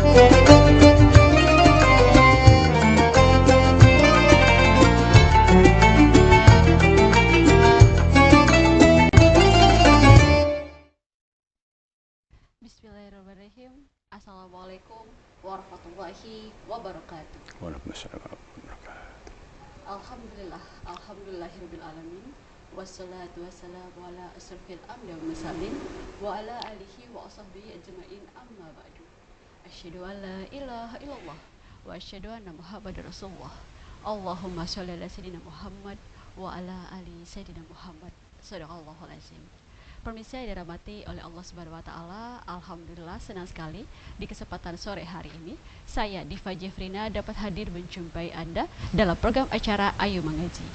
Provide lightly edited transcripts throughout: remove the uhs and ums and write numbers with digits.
Bismillahirrahmanirrahim. Assalamualaikum warahmatullahi wabarakatuh. Waalaikumsalam warahmatullahi wabarakatuh. Alhamdulillahirabbil alamin. Wassalatu wassalamu ala asrofil anbiya'i wal mursalin wa ala alihi wa sahbihi ajmain, amma ba'du. Asyhadu an la ilaha illallah wa asyhadu anna Muhammadar Rasulullah. Allahumma shalli ala sayyidina Muhammad wa ala ali sayyidina Muhammad. Shadaqallahul azim. Pemirsa yang dirahmati oleh Allah Subhanahu wa taala, alhamdulillah senang sekali di kesempatan sore hari ini saya Diva Jefrina dapat hadir menjumpai Anda dalam program acara Ayo Mengaji.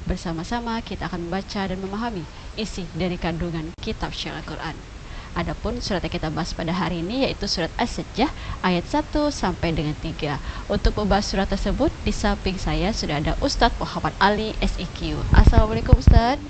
Bersama-sama kita akan membaca dan memahami isi dari kandungan kitab Syarih Al-Qur'an. Adapun surat yang kita bahas pada hari ini yaitu surat As-Sajdah ayat 1 sampai dengan 3. Untuk membahas surat tersebut di samping saya sudah ada Ustadz Muhammad Ali SIQ. Assalamualaikum Ustadz.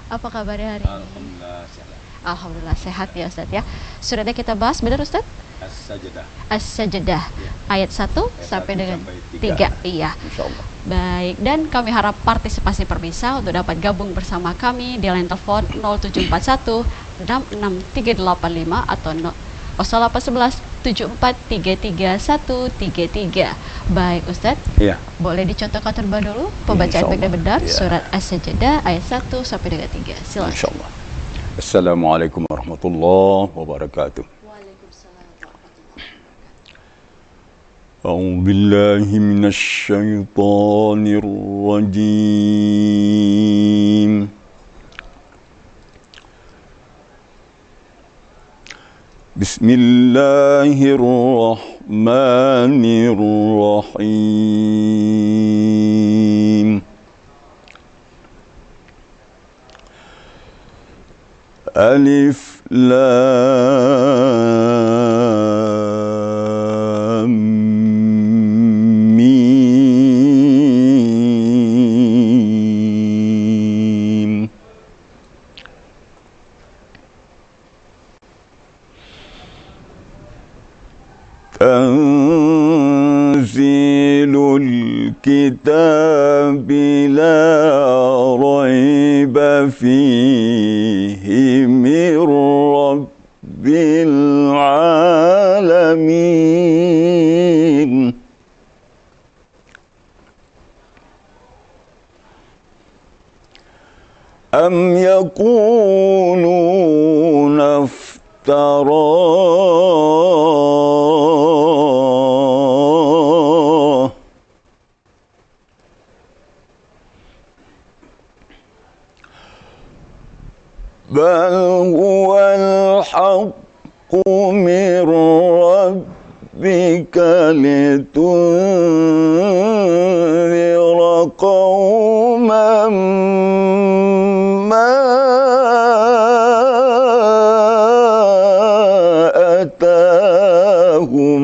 Apa kabarnya hari ini? Alhamdulillah sehat. Alhamdulillah sehat ya Ustadz ya. Suratnya kita bahas benar Ustadz? As-Sajdah. As-Sajdah Ya. Ayat 1 sampai dengan 3. Iya. Insyaallah. Baik, dan kami harap partisipasi pemirsa untuk dapat gabung bersama kami di line telepon 0741 66385 atau 0811 7433 Baik Ustadz, Iya. boleh dicontohkan terlebih dulu pembacaan baik dan benar Ya. surat As-Sajdah ayat 1 sampai dengan 3. Silakan. Insyaallah. Assalamualaikum warahmatullahi wabarakatuh. Waalaikumsalam warahmatullahi wabarakatuh. أعوذ بالله من الشيطان الرجيم بسم الله الرحمن الرحيم ألف لام ميم تنزيل الكتاب لا ريب فيه من رب العالمين أم يقولون افتراه بل هو الحق من ربك لتنذر قوما ما أتاهم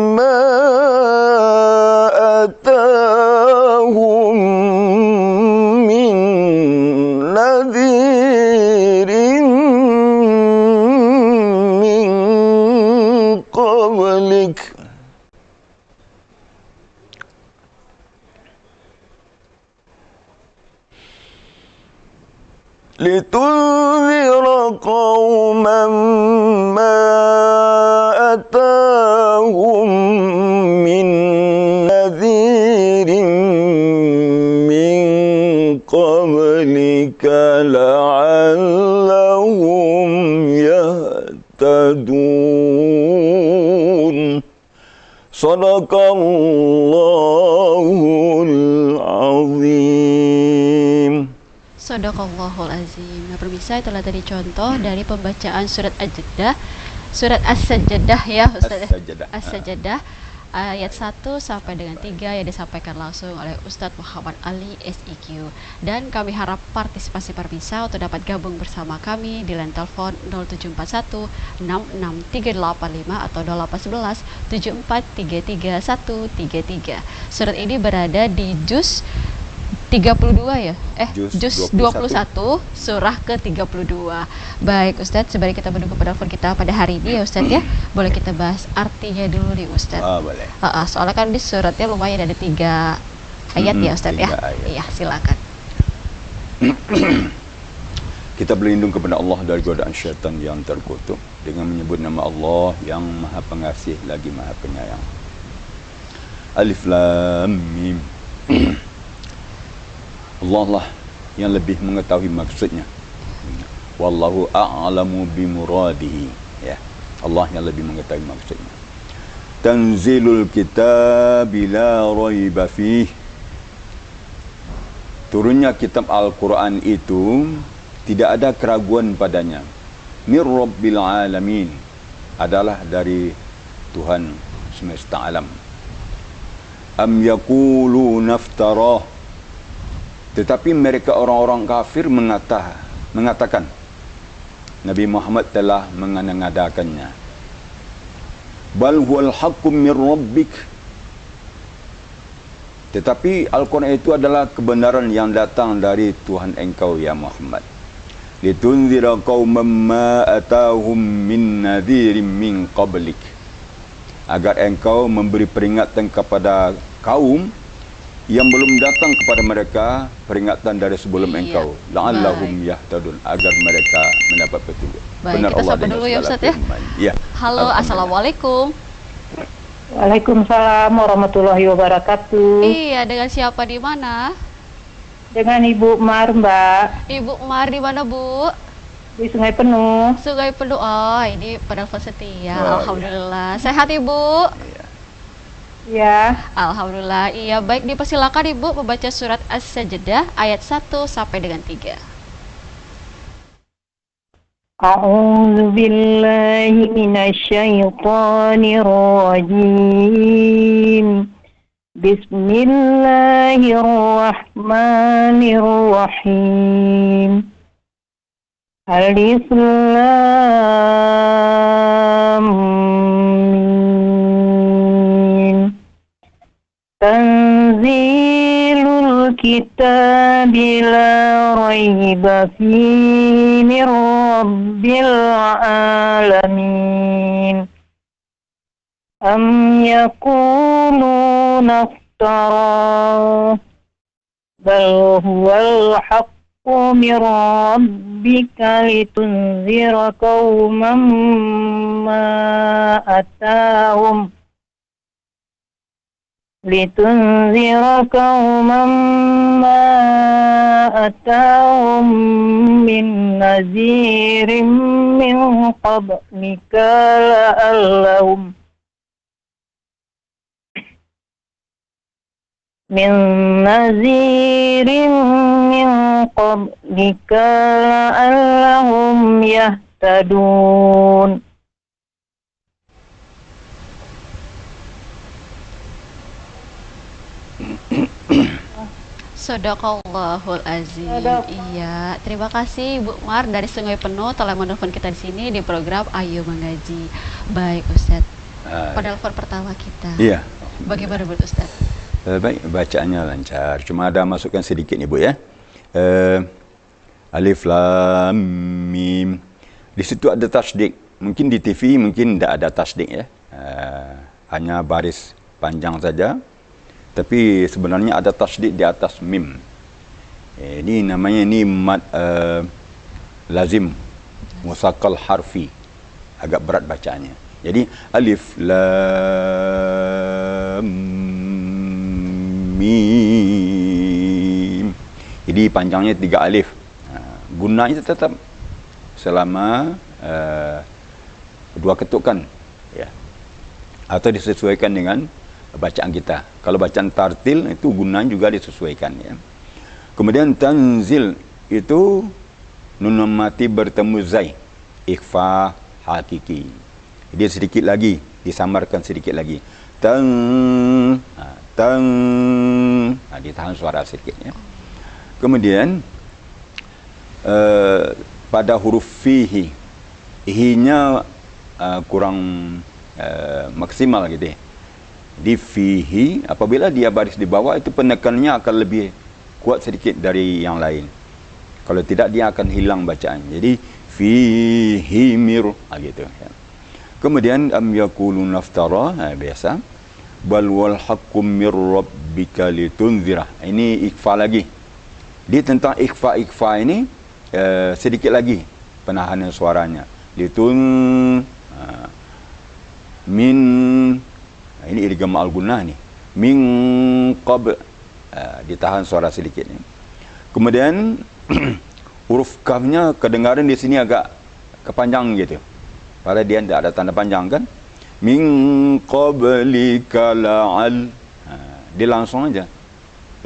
ما أتاهم من نذير من قبلك لتنذر قوما ما أتاهم من نذير من قبلك لعلهم يهتدون صدق الله العظيم. Shadaqallahul azim. Nah, pemirsa itulah tadi contoh dari pembacaan surat As-Sajdah, surat As-Sajdah ya Ustaz. As-Sajdah. As-Sajdah ayat 1 sampai dengan 3 yang disampaikan langsung oleh Ustadz Muhammad Ali SIQ. Dan kami harap partisipasi pemirsa untuk dapat gabung bersama kami di line telepon 0741 66385 atau 0811 7433 133. Surat ini berada di juz 32 ya? Juz 21 surah ke-32. Baik Ustadz, sebelum kita menunggu penelpon kita pada hari ini ya Ustadz ya, boleh kita bahas artinya dulu nih Ustadz. Boleh. Soalnya kan di suratnya lumayan ada 3 ayat ya Ustadz ya. Iya, silakan. Kita berlindung kepada Allah dari godaan syaitan yang terkutuk dengan menyebut nama Allah yang Maha Pengasih lagi Maha Penyayang. Alif Lam Mim. Allah lah yang lebih mengetahui maksudnya. Wallahu a'lamu bimuradihi. Ya, Allah yang lebih mengetahui maksudnya. Tanzilul kitab la raiba fih. Turunnya kitab Al-Quran itu tidak ada keraguan padanya. Mir Rabbil Alamin, adalah dari Tuhan semesta alam. Am yaqulu naftarah, tetapi mereka orang-orang kafir mengatakan Nabi Muhammad telah mengadakannya. Bal huwal haqqum mir rabbik, tetapi Al-Quran itu adalah kebenaran yang datang dari Tuhan engkau ya Muhammad. Litunzira qauman ma atahum min nadhirin min qablik, agar engkau memberi peringatan kepada kaum yang belum datang kepada mereka peringatan dari sebelum engkau, la'allahum yahtadun, agar mereka mendapat petunjuk. Baik, benar, kita sapa dulu ya Ustaz ya. Ya. Halo, assalamualaikum. Waalaikumsalam warahmatullahi wabarakatuh. Iya, dengan siapa di mana? Dengan Ibu Mar, Mbak. Ibu Mar di mana, Bu? Di Sungai Penuh. Sungai Penuh. Oh, ini penelpon setia. Alhamdulillah. Ya. Sehat Ibu? Ya. Alhamdulillah. Iya, baik, dipersilakan Ibu membaca surat As-Sajdah ayat 1 sampai dengan 3. A'udzu billahi minasyaitonir rajim. Bismillahirrahmanirrahim. Alif Lam Mim. Tanzilul kitabi la raiba fihi mir rabbil alamin. Am yakuluna iftara, bal huwal haqqu mir rabbika litunzira qauman ma atahum min nazirin min qablika la'allahum yahtadun. Shadaqallahul azim. Iya, terima kasih Bu Mar dari Sungai Penuh telah menelpon kita di sini di program Ayo Mengaji. Baik Ustaz. Penelpon pertama kita. Iya. Bagaimana Bu Ustaz? Baik, bacaannya lancar. Cuma ada masukkan sedikit nih Bu ya. Alif Lam Mim. Di situ ada tasdik. Mungkin di TV mungkin tidak ada tasdik ya. Hanya baris panjang saja. Tapi sebenarnya ada tasdik di atas mim. Ini namanya mad lazim musaqqal harfi. Agak berat bacaannya. Jadi alif lam mim. Jadi panjangnya 3 alif. Gunanya tetap selama 2 ketukan ya. Atau disesuaikan dengan bacaan kita. Kalau bacaan tartil itu gunanya juga disesuaikan ya. Kemudian tanzil itu nun mati bertemu zai, ikhfa hakiki. Dia sedikit lagi disamarkan sedikit lagi. Tang. Tang. Ditahan suara sikit ya. Kemudian pada huruf fihi, hi-nya kurang maksimal gitu ya. Di fihi, apabila dia baris di bawah itu penekanannya akan lebih kuat sedikit dari yang lain. Kalau tidak dia akan hilang bacaan. Jadi fihi mir gitu ya. Kemudian am yaqulun naftara, biasa. Bal wal haqqum mir rabbika litunzira. Ini ikhfa lagi. Dia tentang ikhfa ini sedikit lagi penahanan suaranya. Min, ini idgham al-gunnah ni. Min qab, ditahan suara sedikit ni. Kemudian huruf kafnya kedengaran di sini agak kepanjang gitu. Padahal dia tidak ada tanda panjang kan? Min qablika la'al. Dia langsung aja.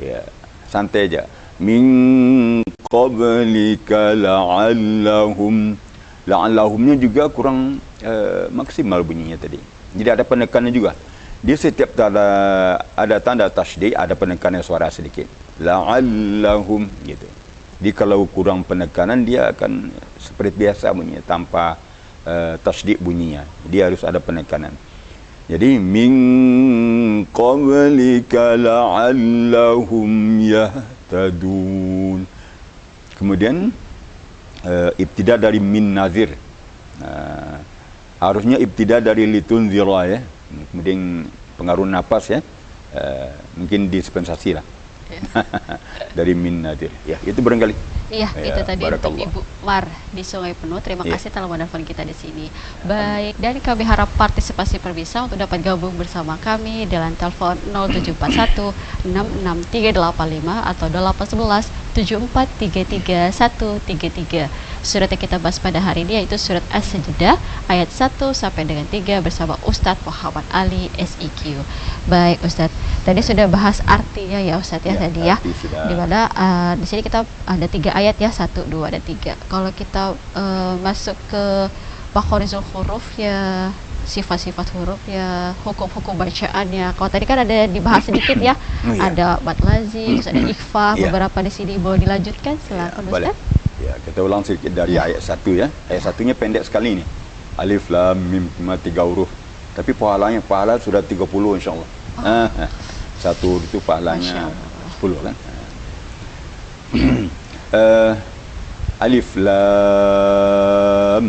Ya, santai aja. Min qablika la'allahum. La'allahumnya juga kurang maksimal bunyinya tadi. Jadi ada penekanan juga. Dia setiap ada tanda tasydid, ada penekanan suara sedikit. La'allahum gitu. Jadi kalau kurang penekanan dia akan seperti biasa bunyinya tanpa tasydid bunyinya. Dia harus ada penekanan. Jadi min qablika la'allahum yahtadun. Kemudian ibtida dari min nazir. Harusnya ibtida dari litunzira ya. Kemudian pengaruh nafas ya. Mungkin dispensasi lah. Dari min nazir. Ya, itu barangkali. Iya, Ya, itu tadi untuk barakallah. Ibu Mar di Sungai Penuh. Terima Ya. kasih telah menelpon kita di sini. Baik, dan kami harap partisipasi pemirsa untuk dapat gabung bersama kami dalam telepon 0741 66385 atau 0811 7433 133. Surat yang kita bahas pada hari ini yaitu surat As-Sajdah ayat 1 sampai dengan 3 bersama Ustadz Muhammad Ali SIQ. Baik Ustadz, tadi sudah bahas artinya ya Ustadz ya, tadi ya. arti sudah. Di mana di sini kita ada 3 ayat ya, 1, 2 dan 3. Kalau kita masuk ke makhorizul huruf ya, sifat-sifat huruf ya, hukum-hukum bacaannya. Kalau tadi kan ada dibahas sedikit ya, Oh, iya. ada bat lazim, terus ada ikhfa, Iya. beberapa di sini boleh dilanjutkan silakan Boleh. Ustaz. Ya, kita ulang sedikit dari ayat 1 ya. Ayat 1-nya pendek sekali ni. Alif lam mim, cuma 3 huruf. Tapi pahala sudah 30 insya-Allah. Satu itu Masya pahalanya Allah. 10 kan. Alif lam.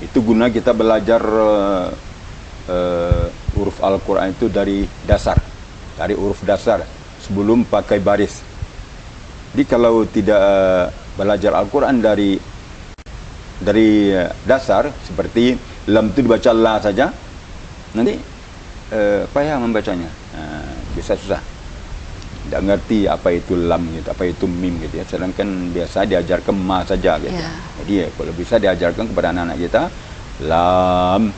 Itu guna kita belajar huruf Al-Quran itu dari dasar. Dari huruf dasar sebelum pakai baris. Jadi kalau tidak belajar Al-Quran dari dasar, seperti lam itu dibaca la saja, nanti payah membacanya, bisa susah, tidak ngerti apa itu lam gitu, apa itu mim gitu ya. Sedangkan biasa diajarkan ma saja gitu. Ya. Jadi kalau bisa diajarkan kepada anak-anak kita lam,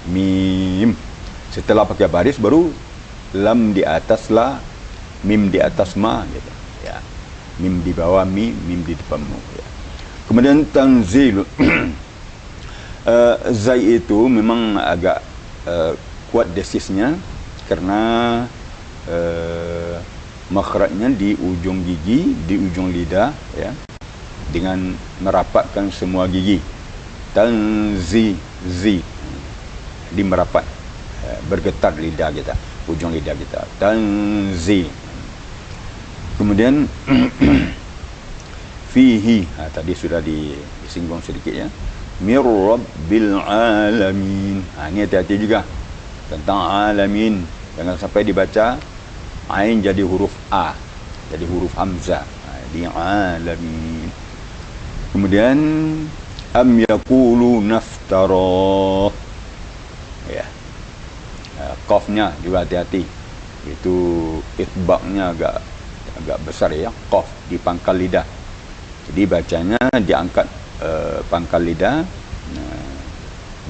mim, setelah pakai baris baru lam di atas la, mim di atas ma gitu ya. Mim di bawah mi, mim di depan mu ya. Kemudian tanzil. Zai itu memang agak kuat desisnya karena makhrajnya di ujung gigi, di ujung lidah ya, dengan merapatkan semua gigi. Tanzi, zi, di merapat, bergetar lidah kita, ujung lidah kita. Tanzi. Kemudian fihi, tadi sudah disinggung sedikit ya. Mir rabbil alamin. Ini hati-hati juga tentang alamin. Jangan sampai dibaca ain jadi huruf a, jadi huruf hamzah. Di alamin. Kemudian am yaqulu naftara. Ya. Qafnya juga hati-hati. Itu itbaqnya agak besar ya, qaf di pangkal lidah. Jadi bacanya diangkat pangkal lidah,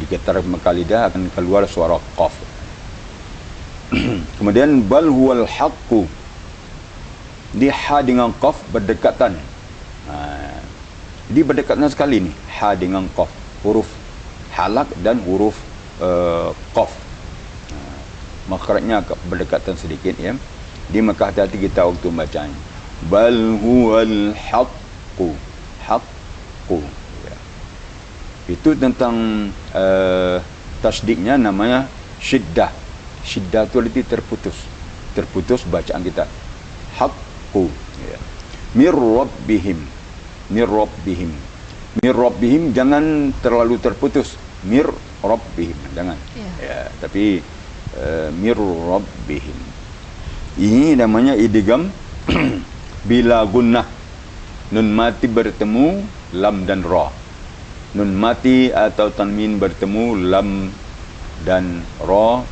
digetar pangkal lidah akan keluar suara qaf. Kemudian bal huwal haqqu, di ha dengan qaf berdekatan. Jadi berdekatan sekali nih ha dengan qaf, huruf halak dan huruf qaf. makhrajnya berdekatan sedikit ya. Di maka hati-hati kita waktu bacanya. Bal huwal haqqu. Haqqu. Ya. Itu tentang tasdiknya namanya syiddah. Syiddah itu arti terputus. Terputus bacaan kita. Haqqu. Ya. Mir rabbihim. Mir rabbihim. Mir rabbihim jangan terlalu terputus. Mir rabbihim jangan. Ya, tapi mir rabbihim. Ini namanya idgham bila gunnah. Nun mati bertemu lam dan ra. Nun mati atau tanwin bertemu lam dan ra,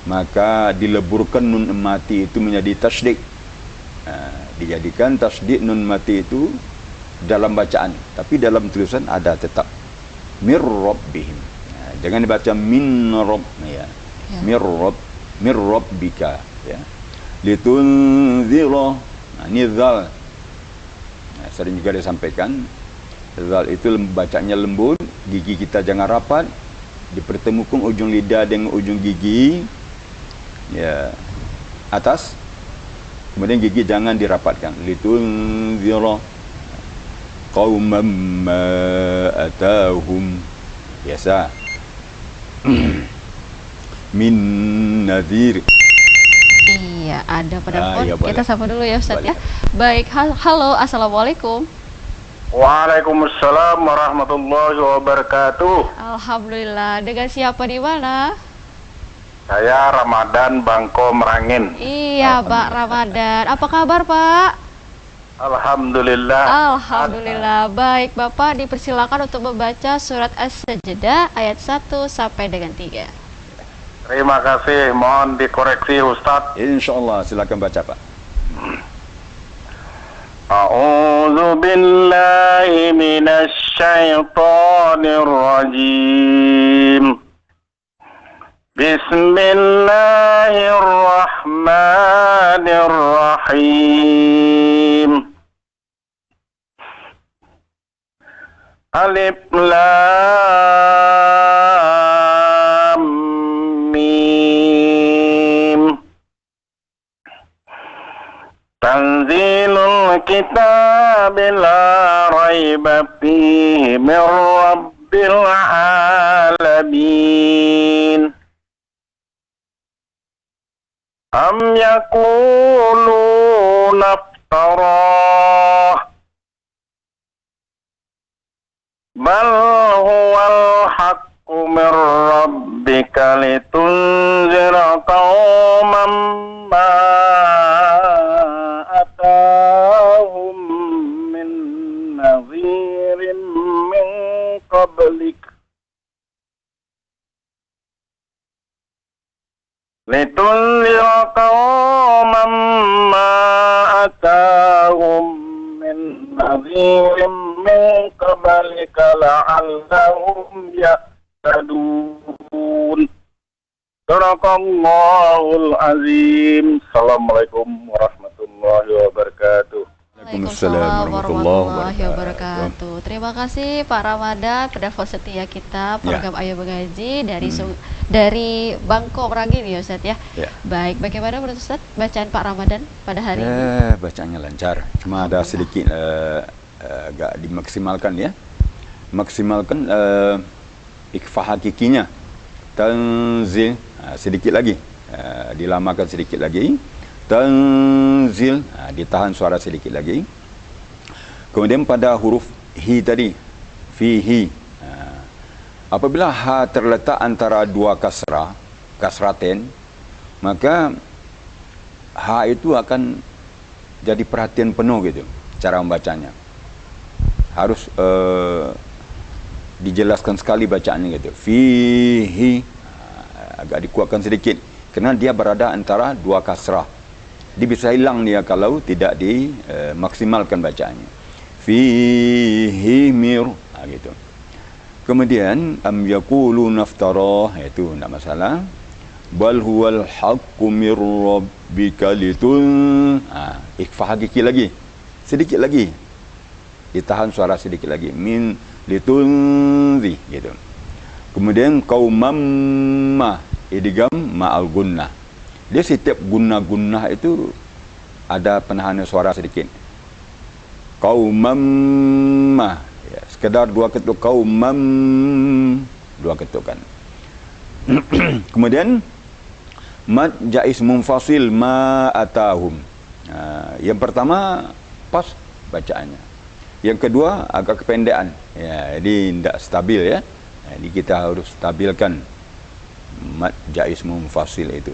maka dileburkan nun mati itu menjadi tasydid. Dijadikan tasydid nun mati itu dalam bacaan, tapi dalam tulisan ada tetap mir rabbihim. Jangan dibaca min rabb ya. Mir rabbika ya. Litunzira. Ini zal. Sering juga disampaikan zal itu bacanya lembut, gigi kita jangan rapat, dipertemukan ujung lidah dengan ujung gigi ya atas, kemudian gigi jangan dirapatkan. Litunzira qauman ma atahum biasa min nadhir. Iya, ada penelpon. Ya, kita sapa dulu ya Ustaz ya. Baik, halo, assalamualaikum. Waalaikumsalam warahmatullahi wabarakatuh. Alhamdulillah. Dengan siapa di mana? Saya Ramadan Bangko Merangin. Iya, Pak Ramadan. Apa kabar, Pak? Alhamdulillah. Alhamdulillah. Baik, Bapak dipersilakan untuk membaca surat As-Sajdah ayat 1 sampai dengan 3. Terima kasih, mohon dikoreksi Ustaz. Insyaallah, silakan baca Pak. A'udzu billahi minasy syaithanir rajim. Bismillahirrahmanirrahim. Alif lam mim. Tanzilul kitab la raiba fihi min rabbil alamin. Am yaquluna iftarah bal huwal haqqu min rabbika litunzira qauman ma atahum min nadhirin min qablik litunzira qauman ma atahum min nadhirin min qablika la'allahum yahtadun. Sadaqallahul azim. Assalamualaikum warahmatullahi wabarakatuh. Waalaikumsalam warahmatullahi wabarakatuh. Terima kasih Pak Ramadan, penelpon setia kita program Ayo Mengaji dari Bangko Merangin ya Ustaz ya. Baik, bagaimana menurut Ustaz bacaan Pak Ramadan pada hari ini? Bacaannya lancar, cuma ada sedikit agak dimaksimalkan ya. Maksimalkan ikhfa hakikinya. Tanzil sedikit lagi, dilamakan sedikit lagi. Tanzil, ditahan suara sedikit lagi. Kemudian pada huruf hi tadi, fihi, apabila ha terletak antara dua kasraten, maka ha itu akan jadi perhatian penuh gitu cara membacanya. Harus dijelaskan sekali bacaannya gitu. Fihi, agak dikuatkan sedikit karena dia berada antara dua kasrah. Dia bisa hilang dia kalau tidak dimaksimalkan bacaannya. Fihi mir, gitu. Kemudian am yaquluna iftarah, itu tidak masalah. Bal huwal haqqu mir rabbika litun. Ikhfa hakiki lagi. Sedikit lagi. Ditahan suara sedikit lagi. Min litunzi, gitu. Kemudian qaumam ma, idgham ma'al gunnah. Dia setiap guna-guna itu ada penahanan suara sedikit. Qaumam, ya, sekedar dua ketuk qaumam, dua ketukan. Kemudian mad jaiz munfasil ma atahum. Yang pertama pas bacaannya. Yang kedua agak kependekan. Ya, jadi tidak stabil ya. Jadi kita harus stabilkan mad jaiz munfasil itu.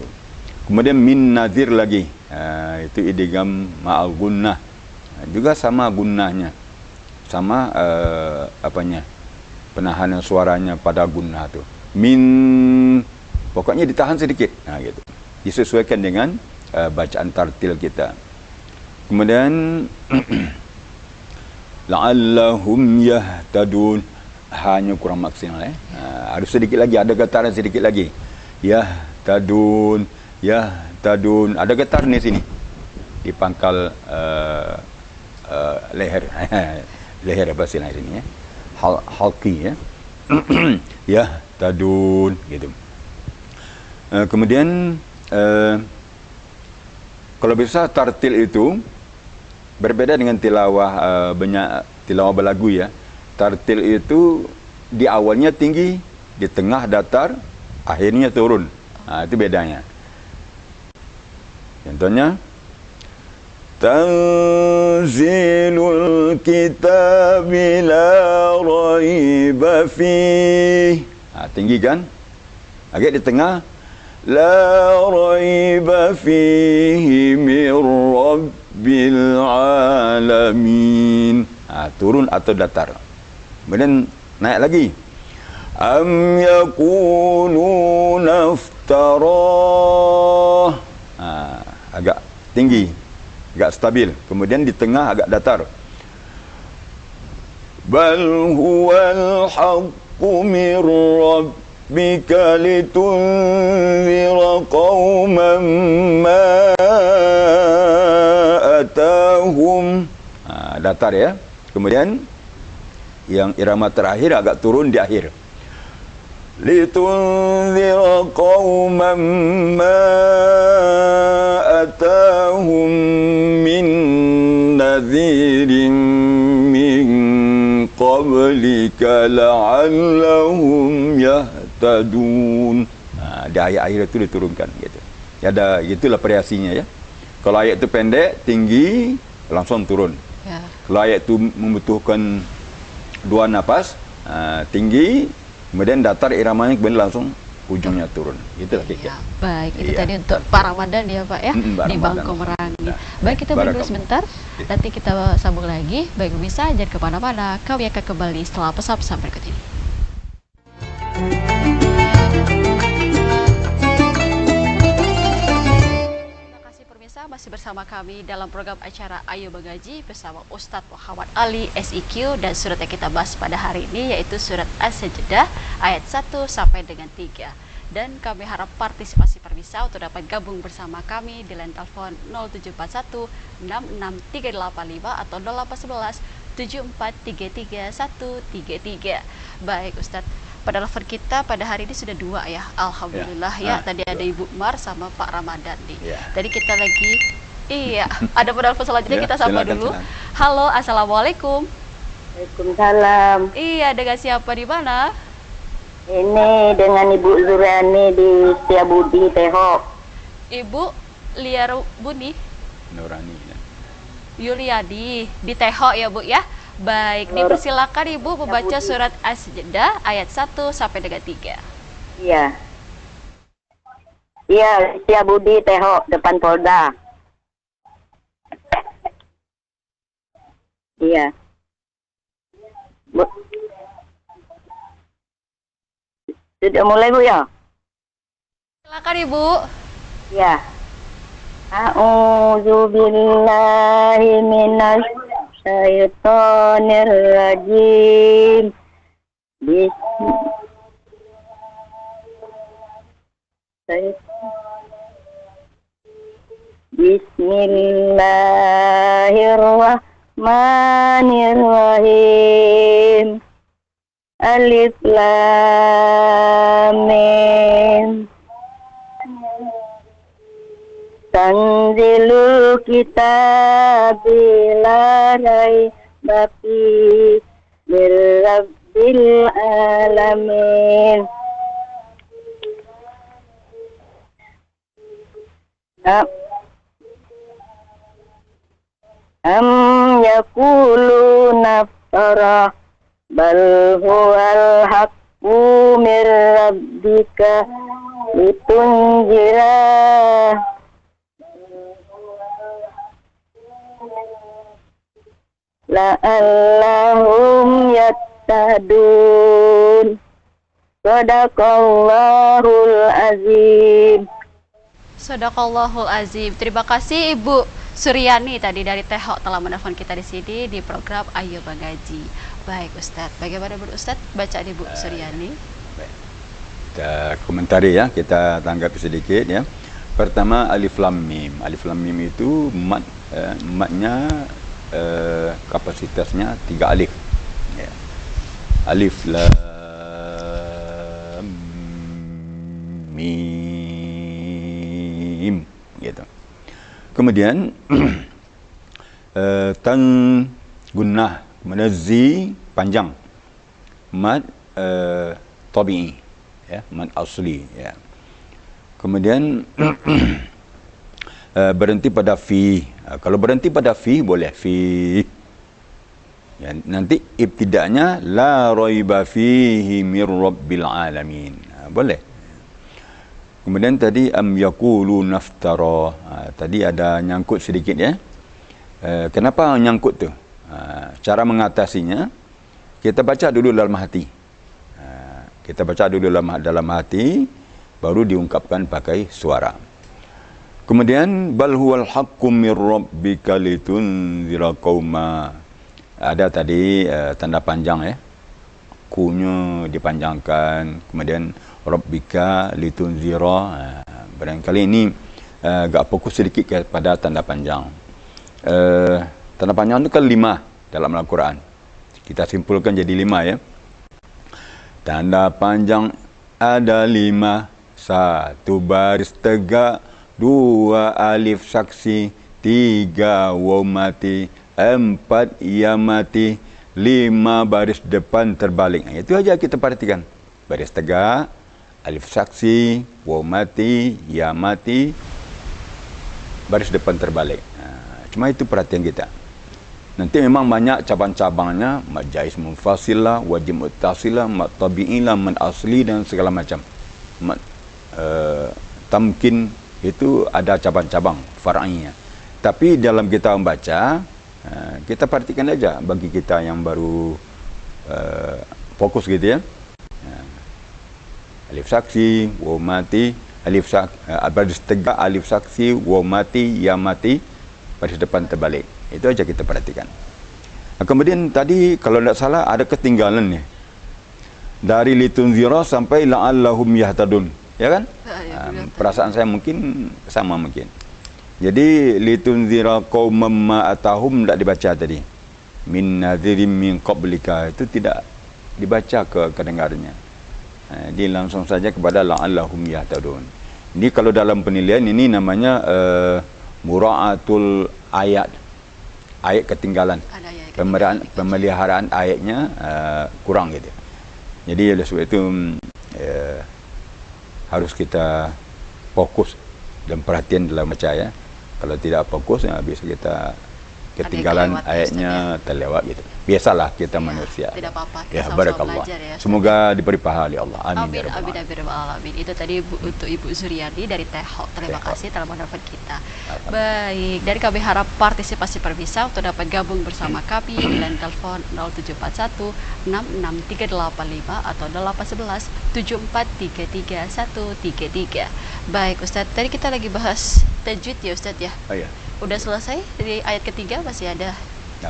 Kemudian min nazir lagi. Itu idgham ma'al gunnah. Juga sama gunnahnya. Sama penahanan suaranya pada gunnah tu. Min, pokoknya ditahan sedikit. Gitu. Disesuaikan dengan bacaan tartil kita. Kemudian la'allahum yahtadun, hanya kurang maksimal ya. Harus sedikit lagi, ada getaran sedikit lagi. Yahtadun, yahtadun. Ada getar di sini. Di pangkal leher. Leher apa sih ini ya? Halqi ya. Yahtadun gitu. Kemudian kalau bisa tartil itu berbeda dengan tilawah tilawah berlagu ya. Tartil itu di awalnya tinggi, di tengah datar, akhirnya turun. Itu bedanya. Contohnya Tanzilul kitabi la raiba fih. Tinggi kan? Agak di tengah la raiba fihi min rabbil alamin. Turun atau datar. Kemudian naik lagi. Am yakununa iftarah. Agak tinggi, agak stabil. Kemudian di tengah agak datar. Bal huwal haqqu min rabbika litunzira qauman ma atahum. Datar ya. Kemudian yang irama terakhir agak turun di akhir. Litunzira qauman ma atahum min nadhirin min qablika la'allahum yahtadun. Di ayat-ayat itu diturunkan gitu. Ada itulah variasinya ya. Kalau ayat itu pendek, tinggi, langsung turun. Ya. Kalau ayat itu membutuhkan dua napas, tinggi, kemudian datar iramanya, kemudian langsung ujungnya turun. Itulah kira-kira. Ya, baik, itu tadi untuk Pak Ramadan ya Pak ya, di Bangko Merangi. Baik, kita break dulu sebentar, nanti kita sambung lagi. Baik, bisa jangan kemana-mana, kami akan kembali setelah pesan-pesan berikut ini. Masih bersama kami dalam program acara Ayo Mengaji bersama Ustadz Muhammad Ali SIQ, dan surat yang kita bahas pada hari ini yaitu surat As-Sajdah ayat 1 sampai dengan 3. Dan kami harap partisipasi pemirsa untuk dapat gabung bersama kami di line telepon 0741 66385 atau 0811 7433 133. Baik Ustadz, pada telepon kita pada hari ini sudah dua ya, alhamdulillah ya. Tadi ada Ibu Mar sama Pak Ramadan nih. Tadi kita lagi, ada pada telepon selanjutnya, kita sapa dulu. Halo, assalamualaikum. Waalaikumsalam. Iya, dengan siapa di mana? Ini dengan Ibu Zurani di Setiabudi, Teho. Ibu Liar Buni Nurani ya. Yuliadi di Teho ya Bu ya. Baik, dipersilakan Ibu membaca surat As-Sajdah ayat 1 sampai dengan 3. Iya. Iya, Setiabudi, Teho, depan Polda. Iya. Bu. Sudah mulai Bu ya? Silakan Ibu. Ya. A'udzu billahi minas syaitonir rajim. Bismillahirrahmanirrahim. Alif Lam Mim. tanzilul kitabi la raiba fihi mir rabbil alamin. Am yakuluna naftara bal huwal haqqu mir rabbika litunzira la'allahum yattadun. Sadaqallahul azim. Sadaqallahul azim. Terima kasih Ibu Suryani tadi dari Tehok telah menelpon kita di sini di program Ayo Mengaji. Baik Ustadz, bagaimana menurut Ustadz bacaan Ibu Suryani? Baik. Kita komentari ya, kita tanggapi sedikit ya. Pertama alif lam mim. Alif lam mim itu matnya kapasitasnya 3 alif. Ya. Alif lam mim gitu. Kemudian tan gunnah, kemudian zi panjang, mad tabi'i ya, mad asli ya. Kemudian berhenti pada fi. Kalau berhenti pada fi boleh fi. Ya, nanti ibtida'nya la raiba fihi mir rabbil alamin. Boleh. Kemudian tadi am yaqulu naftara. Tadi ada nyangkut sedikit ya. Kenapa nyangkut tu? Cara mengatasinya kita baca dulu dalam hati. Kita baca dulu dalam hati baru diungkapkan pakai suara. Kemudian bal huwal haqqu mir rabbika litunzira qauma. Ada tadi tanda panjang ya. Kunya dipanjangkan, kemudian rabbika litunzira. Barangkali ini agak fokus sedikit kepada tanda panjang. Tanda panjang itu kan 5 dalam Al-Quran. Kita simpulkan jadi 5 ya. Tanda panjang ada 5. 1 baris tegak, 2 alif saksi, 3 waw mati, 4 ya mati, 5 baris depan terbalik. Itu aja kita perhatikan. Baris tegak, alif saksi, waw mati, ya mati, baris depan terbalik. Cuma itu perhatian kita. Nanti memang banyak cabang-cabangnya, mad jaiz munfasilah, wajib muttasilah, mad tabi'ilah, mad asli dan segala macam. Mad tamkin itu ada cabang-cabang far'iynya. Tapi dalam kita membaca, kita perhatikan aja bagi kita yang baru fokus gitu ya. Alif saksi, waw mati, alif baris tegak, alif saksi, waw mati, ya mati, baris depan terbalik. Itu aja kita perhatikan. Kemudian tadi kalau tidak salah ada ketinggalan nih. Dari litunzira sampai la'allahum yahtadun, ya kan? Perasaan saya mungkin sama mungkin. Jadi litunzira qauman ma atahum tidak dibaca tadi. Min nadhirim min qablika itu tidak dibaca ke kedengarannya. Dia langsung saja kepada la'allahum yahtadun. Ini kalau dalam penilaian ini namanya mura'atul ayat. Ayat ketinggalan. Pemeliharaan ayatnya kurang gitu. Jadi oleh sebab itu harus kita fokus dan perhatian dalam baca ya. Kalau tidak fokus bisa kita ketinggalan ayatnya, terlewat gitu. Biasalah kita manusia. Tidak apa-apa. Ya, barakallah. Ya. Semoga diberi pahala oleh Allah. Amin. Amin. Amin. Itu tadi untuk Ibu Suryani dari Tehok. Terima kasih telah menelpon kita. Baik, dari kami harap partisipasi berbisa untuk dapat gabung bersama kami di line telepon 0741 66385 atau 0811 7433 133. Baik Ustadz, tadi kita lagi bahas tajwid ya Ustadz ya. Oh, ya. Udah selesai dari ayat ketiga, masih ada? Ya,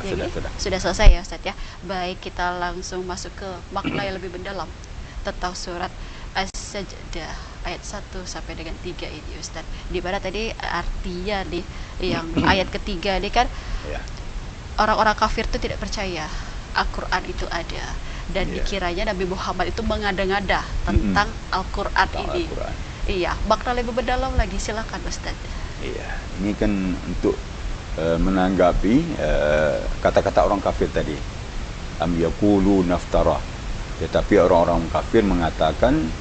sudah selesai ya Ustadz ya. Baik, kita langsung masuk ke makna yang lebih mendalam tentang surat As-Sajdah ayat 1 sampai dengan 3 ini Ustadz. Di mana tadi artinya nih yang ayat ketiga ini kan orang-orang kafir itu tidak percaya Al-Quran itu ada dan dikiranya Nabi Muhammad itu mengada-ngada tentang Al-Quran ini. Iya, makna lebih mendalam lagi, silakan Ustadz. Iya, ini kan untuk menanggapi kata-kata orang kafir tadi. Am yaqulu naftara. Tetapi orang-orang kafir mengatakan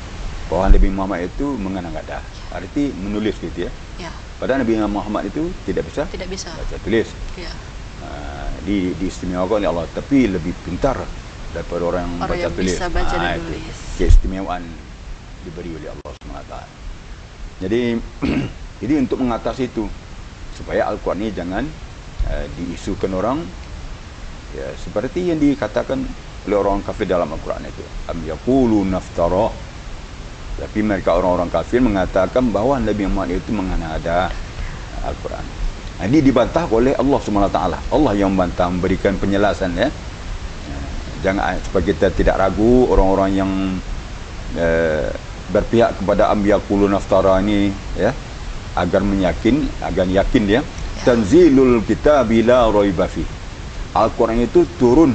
bahawa Nabi Muhammad itu mengada-ngada. Arti menulis gitu ya. Ya. Padahal Nabi Muhammad itu tidak bisa baca tulis. Ya. Diistimewakan oleh Allah, tapi lebih pintar daripada orang yang baca yang tulis. Bisa baca dan tulis. Keistimewaan diberi oleh Allah SWT. Jadi jadi untuk mengatasi itu supaya Al-Quran ini jangan diisukan orang ya, seperti yang dikatakan oleh orang kafir dalam Al-Quran itu. Am yaqulu naftara. Tapi mereka orang-orang kafir mengatakan bahawa Nabi Muhammad itu mengada Al-Quran. Ini dibantah oleh Allah SWT. Allah yang membantah, memberikan penjelasan ya. Jangan supaya kita tidak ragu orang-orang yang berpihak kepada am yaqulu naftara ini ya, agar yakin dia. Tanzilul kitabi la raiba fi. Al-Quran itu turun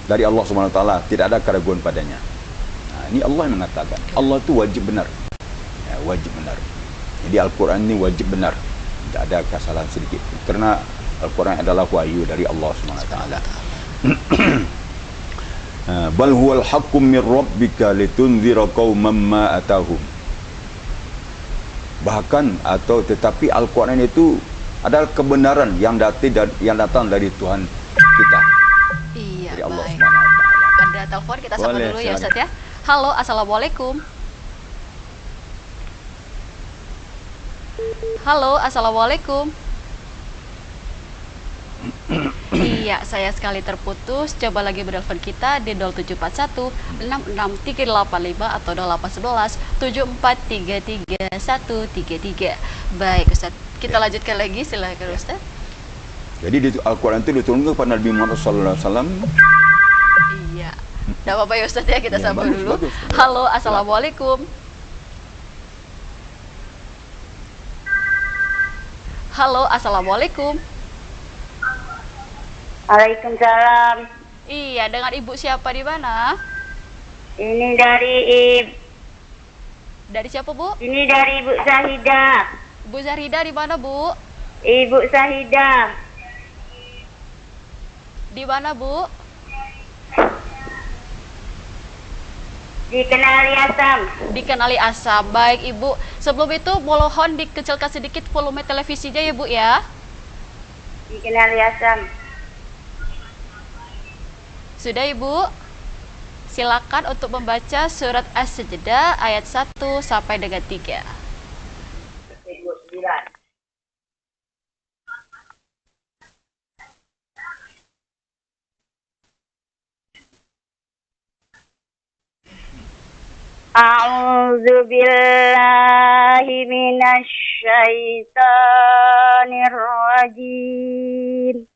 dari Allah SWT, tidak ada keraguan padanya. Nah, ini Allah yang mengatakan. Allah itu wajib benar. Ya, wajib benar. Jadi Al-Quran ini wajib benar. Tidak ada kesalahan sedikit. Karena Al-Quran adalah wahyu dari Allah SWT. Bal huwal haqqum min rabbika litunzira qauman ma atahum. Bahkan atau tetapi Al-Quran itu adalah kebenaran yang datang dari Tuhan kita. Iya, dari Allah baik. SWT. Ada telepon, kita sapa dulu ya Ustaz ya. Halo, assalamualaikum. Halo, assalamualaikum. Iya, saya sekali terputus. Coba lagi bertelepon kita di 0741 66385 atau 0811 7433 133. Baik Ustaz, kita lanjutkan lagi, silakan Ustaz. Jadi di Al-Quran itu diturunkan kepada Nabi Muhammad SAW. Iya, tidak apa-apa ya Ustaz ya, kita sabar dulu. Bagus. Halo, assalamualaikum. Halo, assalamualaikum. Waalaikumsalam. Iya, dengan ibu siapa di mana? Ini dari Dari siapa Bu? Ini dari Ibu Sahida. Bu Zarida di mana Bu? Ibu Sahida. Di mana Bu? Dikenali Asam. Dikenali Asam. Baik Ibu. Sebelum itu mohon dikecilkan sedikit volume televisinya ya Bu ya. Dikenali Asam. Sudah Ibu? Silakan untuk membaca surat As-Sajdah ayat 1 sampai dengan 3. A'udzu billahi minasy syaithanir rajim.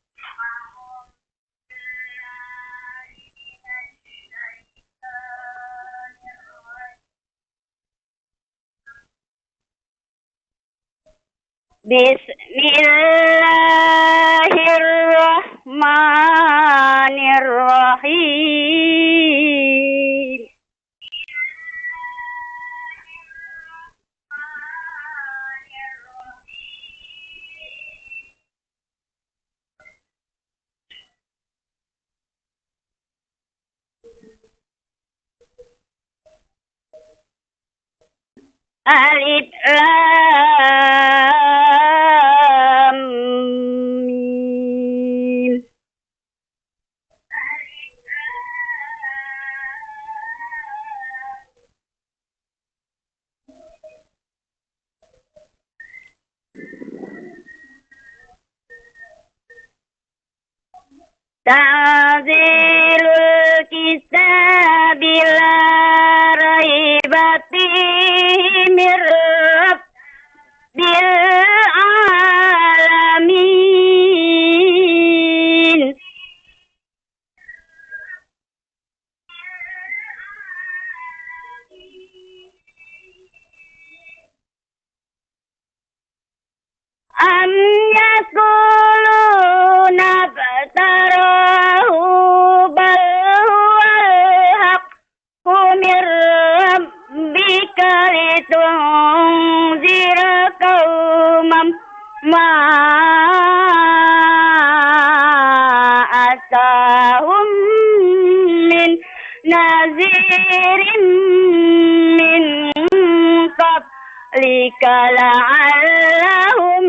Bismillahirrahmanirrahim. Alif Lam Mim. Tanzilul kitabi la raiba fihi mir rabbil alamin. Am yakuluna batarahu bal huwal haqqu mir rabbika litunzira qauman ما أتاهم من نذير من قبلك لعلهم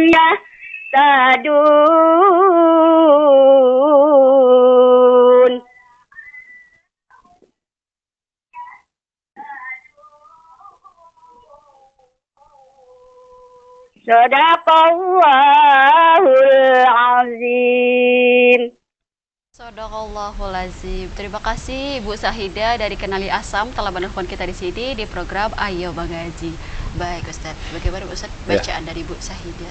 يهتدون. Sadaqallahul azim. Sadaqallahul azim. Terima kasih Ibu Sahida dari Kenali Asam telah menelpon kita di sini di program Ayo Mengaji. Baik Ustaz, bagaimana Ustaz bacaan dari Ibu Sahida?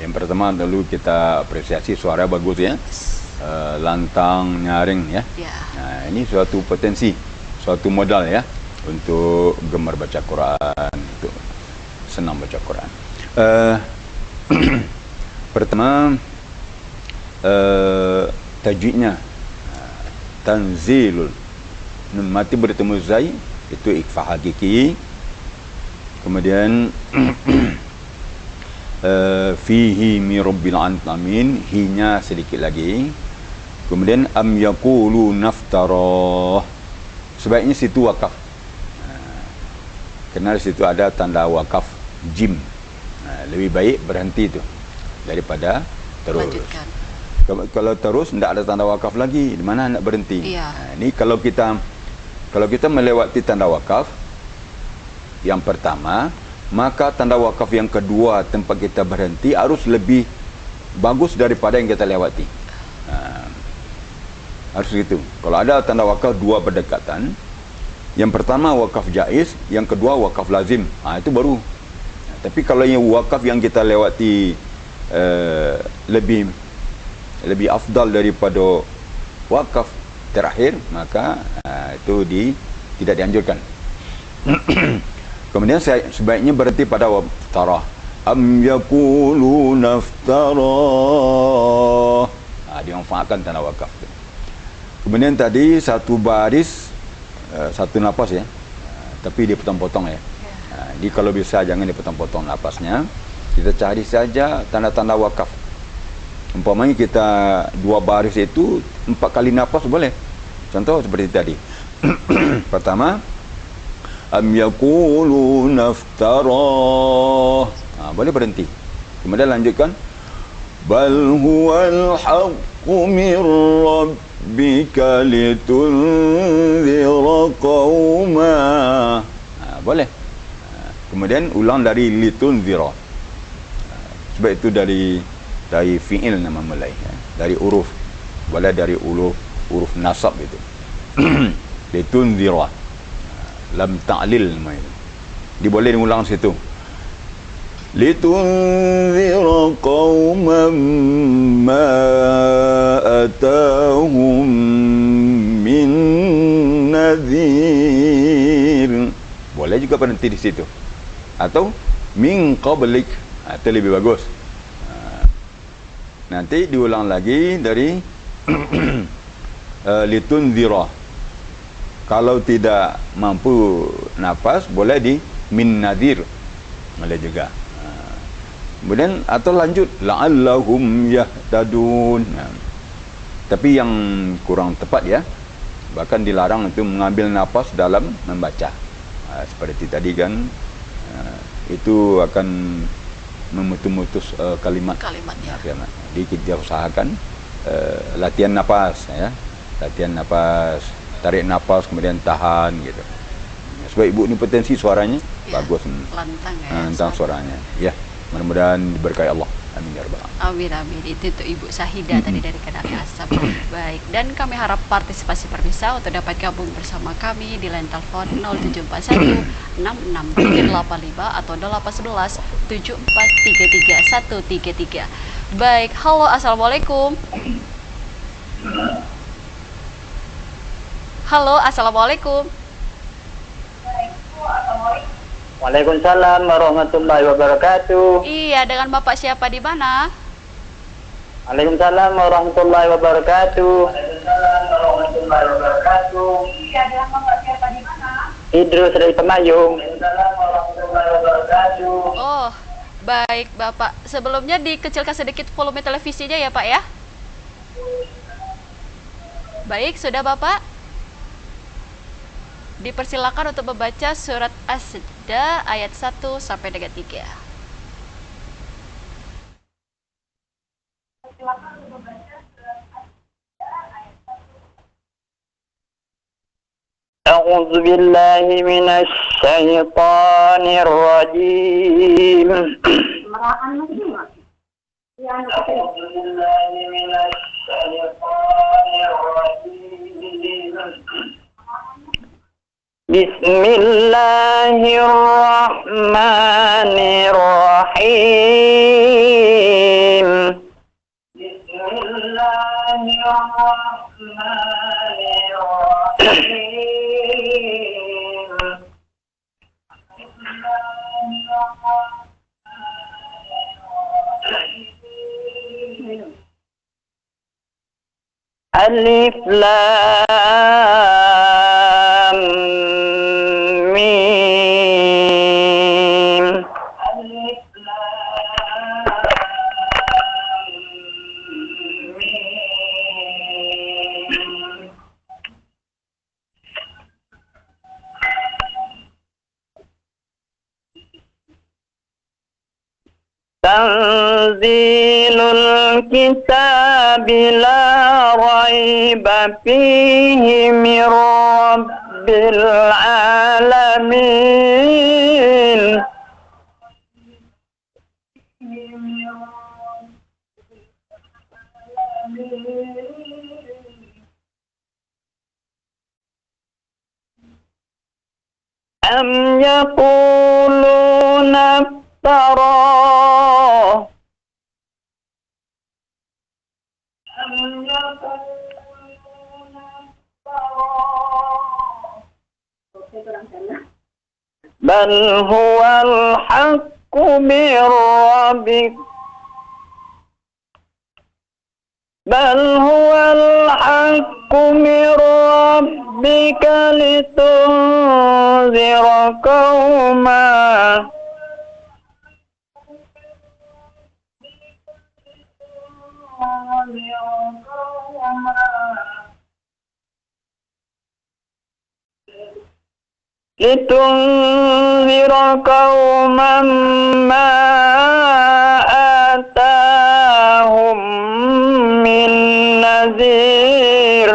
Yang pertama dulu kita apresiasi suara bagus ya, lantang, nyaring ya. Nah, ini suatu potensi, suatu modal ya untuk gemar baca Quran, untuk senang baca Quran. Pertama tajwidnya tanzilul, nun mati bertemu zai itu ikhfa hakiki. Kemudian fihi mi rabbil alamin, hinya sedikit lagi. Kemudian am yaqulu naftara, sebaiknya situ wakaf, kerana situ ada tanda wakaf jim. Lebih baik berhenti tu daripada terus. Lanjutkan. Kalau terus tidak ada tanda wakaf lagi, di mana nak berhenti? Ini kalau kita melewati tanda wakaf yang pertama, maka tanda wakaf yang kedua tempat kita berhenti harus lebih bagus daripada yang kita lewati. Harus gitu. Kalau ada tanda wakaf dua berdekatan, yang pertama wakaf jaiz, yang kedua wakaf lazim, itu baru. Tapi kalau yang wakaf yang kita lewati lebih afdal daripada wakaf terakhir, maka itu tidak dianjurkan. Kemudian sebaiknya berhenti pada waftara. Am yaqulu naftara. Dimanfaatkan tanda wakaf. Kemudian tadi satu baris, satu nafas ya, tapi dia potong-potong ya. Jadi kalau bisa jangan dipotong-potong napasnya. Kita cari saja tanda-tanda wakaf. Umpamanya kita 2 baris itu 4 kali napas boleh. Contoh seperti tadi. Pertama, am yaqulu naftara. Boleh berhenti. Kemudian lanjutkan, bal huwal haqqu mir rabbika litunzira qauma. Boleh. Kemudian ulang dari litunzira. Sebab itu dari fi'il nama mulai ya. Dari huruf, boleh dari huruf nasab itu. Litunzira, lam ta'lil nama itu. Diboleh diulang situ. Litunzira qauman ma atahum min nadhir. Boleh juga berhenti di situ. Atau min qablik, itu lebih bagus. Nanti diulang lagi dari litunzira. Kalau tidak mampu nafas, boleh di min nadhir, boleh juga. Kemudian atau lanjut la'allahum yahtadun. Tapi yang kurang tepat ya, bahkan dilarang itu mengambil nafas dalam membaca. Seperti tadi kan, itu akan memutus kalimat ya. Jadi kita usahakan latihan nafas ya, latihan nafas, tarik nafas kemudian tahan gitu. Sebab ibu ni potensi suaranya bagus, lantang ya, lantang suaranya ya. Mudah-mudahan diberkahi Allah. Amin ya rabbal alamin. Amin amin. Itu untuk Ibu Sahida tadi dari Kenali Asam. Baik, dan kami harap partisipasi pemirsa untuk dapat gabung bersama kami di line telepon 0741 6685 atau 0811 7433 133. Baik, halo, assalamualaikum. Halo, assalamualaikum. Waalaikumsalam warahmatullahi wabarakatuh. Iya, dengan Bapak siapa di mana? Waalaikumsalam warahmatullahi wabarakatuh. Waalaikumsalam warahmatullahi wabarakatuh. Iya, dengan Bapak siapa di mana? Idrus dari Pemayung. Waalaikumsalam warahmatullahi wabarakatuh. Oh, Baik, Bapak. Sebelumnya dikecilkan sedikit volume televisinya ya, Pak ya. Baik, sudah Bapak? Dipersilakan untuk membaca surat As-Sajdah ayat 1 sampai dengan 3. أعوذ بالله من الشيطان الرجيم أعوذ بالله من الشيطان الرجيم بسم الله الرحمن الرحيم بسم الله الرحمن الرحيم ألف لام ميم ألف لام ميم تنزيل الكتاب لا ريب فيه من رب العالمين أم يقولون افتراه بل هو الحق من ربك بل هو الحق من ربك لتنذر قوما لتنذر قوما ما آتاهم من نذير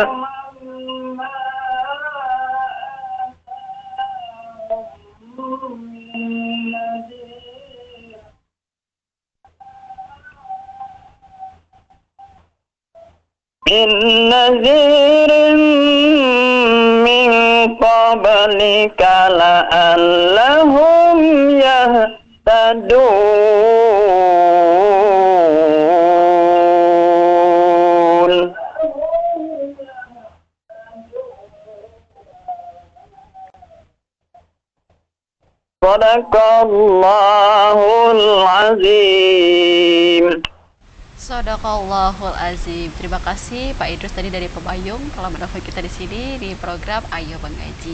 من نذير من قبلك لعلهم يهتدون صدق الله العظيم. Shadaqallahul Azim. Terima kasih Pak Idrus tadi dari Pembayung telah menelpon kita di sini di program Ayo Mengaji.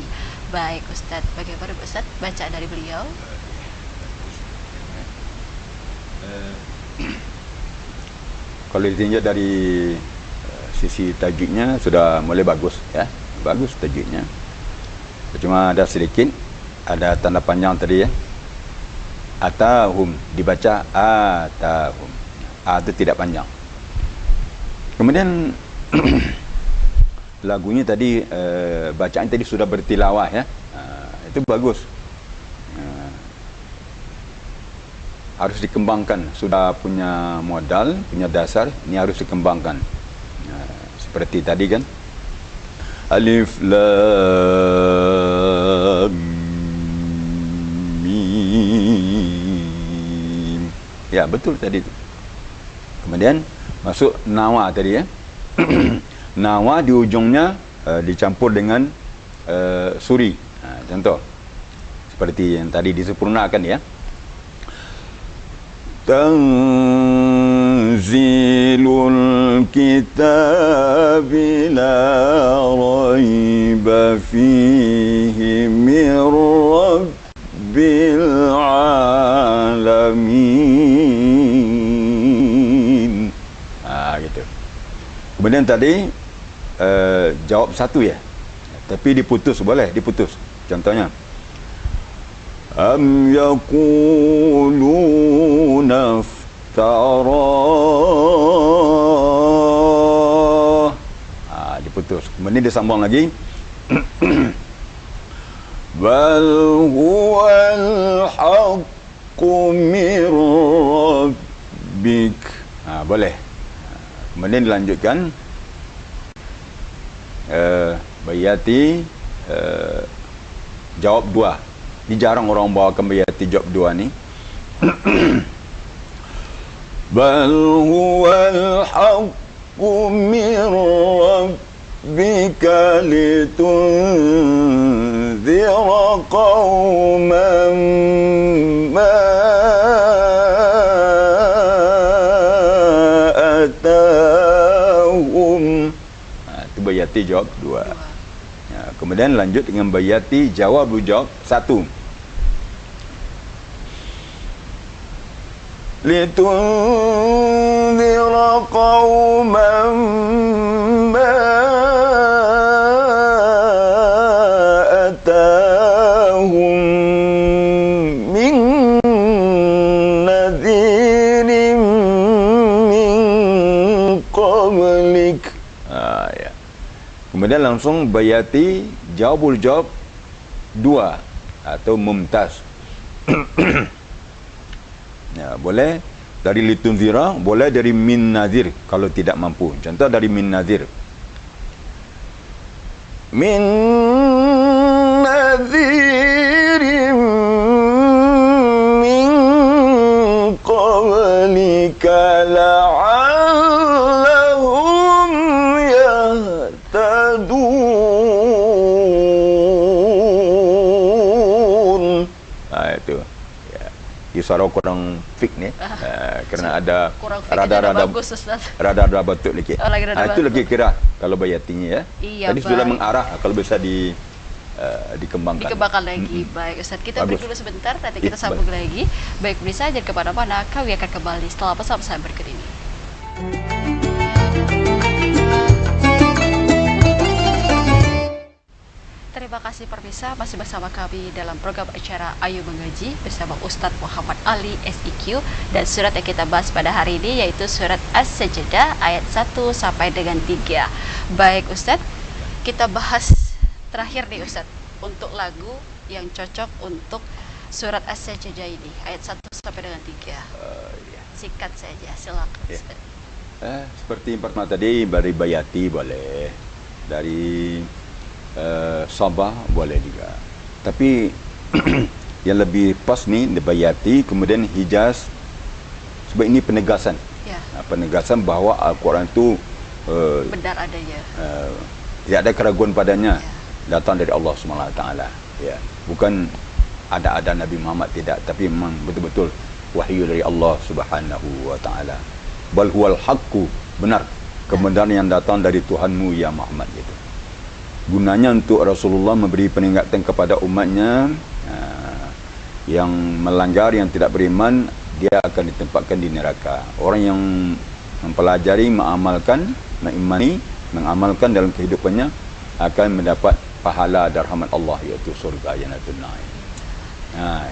Baik Ustadz, bagaimana Ustadz baca dari beliau? Kalau ditinjau dari sisi tajwidnya sudah mulai bagus ya. Bagus tajwidnya. Cuma ada sedikit ada tanda panjang tadi ya. Atahum dibaca atahum. Itu tidak panjang. Kemudian lagunya tadi bacaan tadi sudah bertilawah ya. Itu bagus. Harus dikembangkan. Sudah punya modal, punya dasar, ini harus dikembangkan. Seperti tadi kan. Alif lam mim. Ya, betul tadi itu. Kemudian masuk nawa tadi ya. Nawa di ujungnya dicampur dengan suri. Contoh seperti yang tadi disempurnakan ya. Tanzilul kitabi la raiba fihi min rabbil alamin. Kemudian tadi jawab satu ya. Tapi diputus, boleh diputus. Contohnya, am yaquluna iftara. Diputus. Kemudian disambung lagi. Bal huwal haqqu mir rabbik. Boleh. Kemudian dilanjutkan. Bayati jawab dua. Ini jarang orang bawakan bayati jawab dua ni. Bal huwal haqqu mir rabbika litunzira qauman ma atahum. Itu bayati jawab dua. Kemudian lanjut dengan bayati jawab jawab satu. Litunzira qauman ma atahum min nadhirin min qablik. Ya. Kemudian langsung bayati jawabul jawab dua atau mumtaz. Ya, boleh dari litunzira, boleh dari min nadhir kalau tidak mampu. Contoh dari min nadhir. Min nadhirin min qablika la'allahum yahtadun. Itu. Suara kurang fik ni kerana ada rada batuk lagi. Itu lagi kira kalau bayatinya ya. Iya, tadi sudah mengarah kalau bisa dikembangkan lagi. Baik Ustaz, kita break dulu sebentar, nanti kita sambung lagi. Baik pemirsa, jangan kemana-mana, kami akan kembali setelah pesan-pesan berikut ini. Terima kasih pemirsa, masih bersama kami dalam program acara Ayo Mengaji bersama Ustadz Muhammad Ali SIQ, dan surat yang kita bahas pada hari ini yaitu surat As-Sajdah ayat 1 sampai dengan 3. Baik Ustadz, kita bahas terakhir nih Ustadz untuk lagu yang cocok untuk surat As-Sajdah ini ayat 1 sampai dengan 3. Singkat saja, silakan Ustadz. Seperti yang pertama tadi, dari bayati boleh, dari Sabah boleh juga. Tapi yang lebih pas ni bayati, kemudian Hijaz, sebab ini penegasan. Ya. Penegasan bahawa Al-Quran itu benar adanya. Tidak ada keraguan padanya. Ya. Datang dari Allah SWT. Ya. Bukan ada Nabi Muhammad, tidak, tapi memang betul-betul wahyu dari Allah Subhanahu wa taala. Bal huwal haqqu, benar. Kebenaran yang datang dari Tuhanmu ya Muhammad gitu. Gunanya untuk Rasulullah memberi peringatan kepada umatnya, yang melanggar, yang tidak beriman, dia akan ditempatkan di neraka. Orang yang mempelajari, mengamalkan, mengimani, mengamalkan dalam kehidupannya akan mendapat pahala dan rahmat Allah, iaitu surga Jannatul Na'im.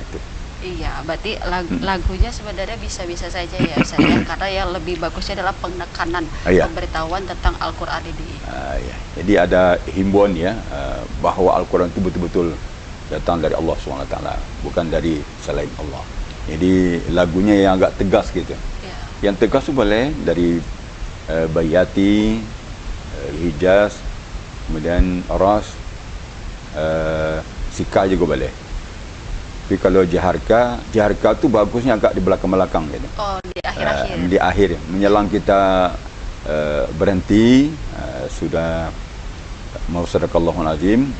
Itu. Iya, berarti lagunya sebenarnya bisa-bisa saja ya Ustaz, karena yang lebih bagusnya adalah penekanan, pemberitahuan tentang Al-Quran ini. Jadi ada himbauan ya, bahawa Al-Quran itu betul-betul datang dari Allah SWT, bukan dari selain Allah. Jadi lagunya yang agak tegas gitu. Ya. Yang tegas itu boleh dari bayati, Hijaz, kemudian Ras, Sika juga boleh. Tapi kalau jaharka tu bagusnya agak di belakang-belakang gitu. Oh, di akhir-akhir. Di akhir, menjelang kita berhenti, sudah mau sadaqallahul azim,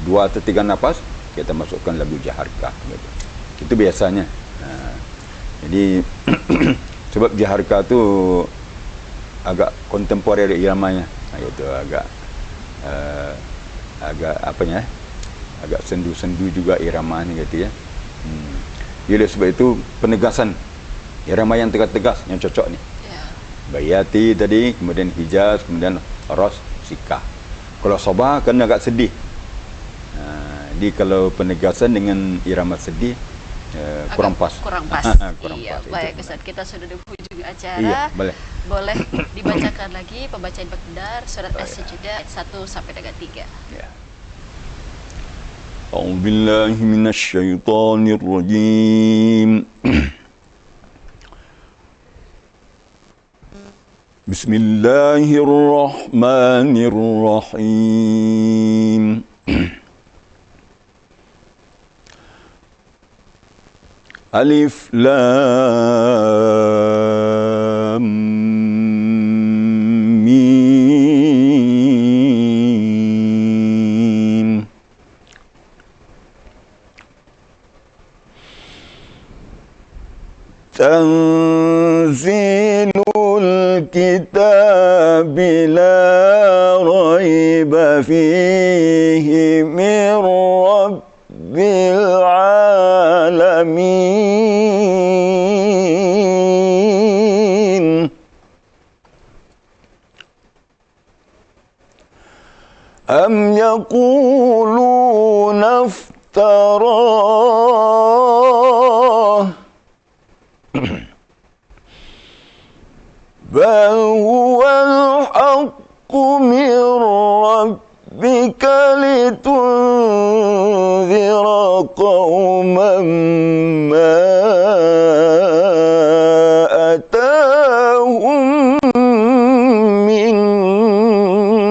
2 atau 3 nafas kita masukkan lagu jaharka gitu. Itu biasanya. Jadi sebab jaharka tu agak kontemporer iramanya, itu agak apanya? Agak sendu-sendu juga iramanya gitu ya. Jadi sebab itu penegasan irama yang tegas-tegas yang cocok ni. Bayati tadi, kemudian Hijaz, kemudian Ros, Sikah. Kalau Sabah kan agak sedih. Jadi kalau penegasan dengan irama sedih kurang pas. Kurang pas. Kurang Iya, pas, baik itu. Ustaz. Kita sudah di hujung acara. Iya, boleh. Boleh dibacakan lagi pembacaan benar surat As-Sajdah ayat 1 sampai dengan 3. Ya. A'udzu billahi minasyaitonir rajim. Bismillahirrahmanirrahim. Alif Lam Mim. Tanzilul kitab la raiba fihi min rabbil alamin. Am yaquluna iftarah bal huwal haqqu min rabbika litunzira qauman ma atahum min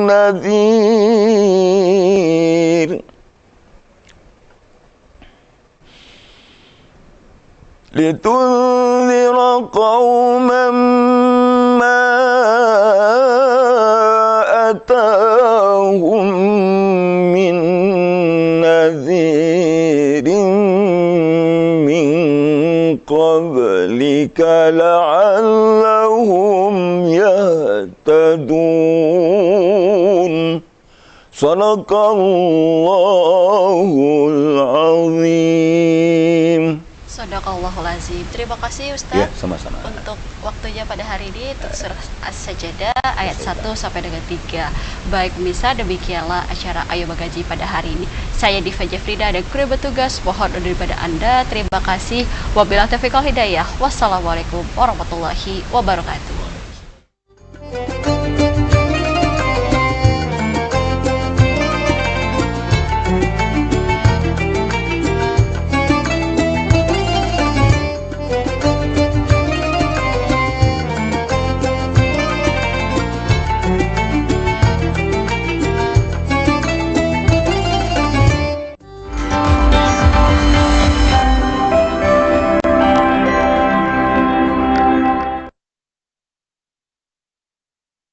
nadhir litunzira qauman ma atahum min nadhirin min qablika la'allahum yahtadun. Sadaqallahul azim. Sadaqallahul azim. Terima kasih Ustaz. Ya, sama-sama. Untuk waktunya pada hari ini untuk surat As-Sajdah ayat 1 sampai dengan 3. Baik pemirsa, demikianlah acara Ayo Mengaji pada hari ini. Saya Diva Jafrida dan kru bertugas mohon undur daripada Anda. Terima kasih. Wabillahi taufiq wal hidayah. Wassalamualaikum warahmatullahi wabarakatuh.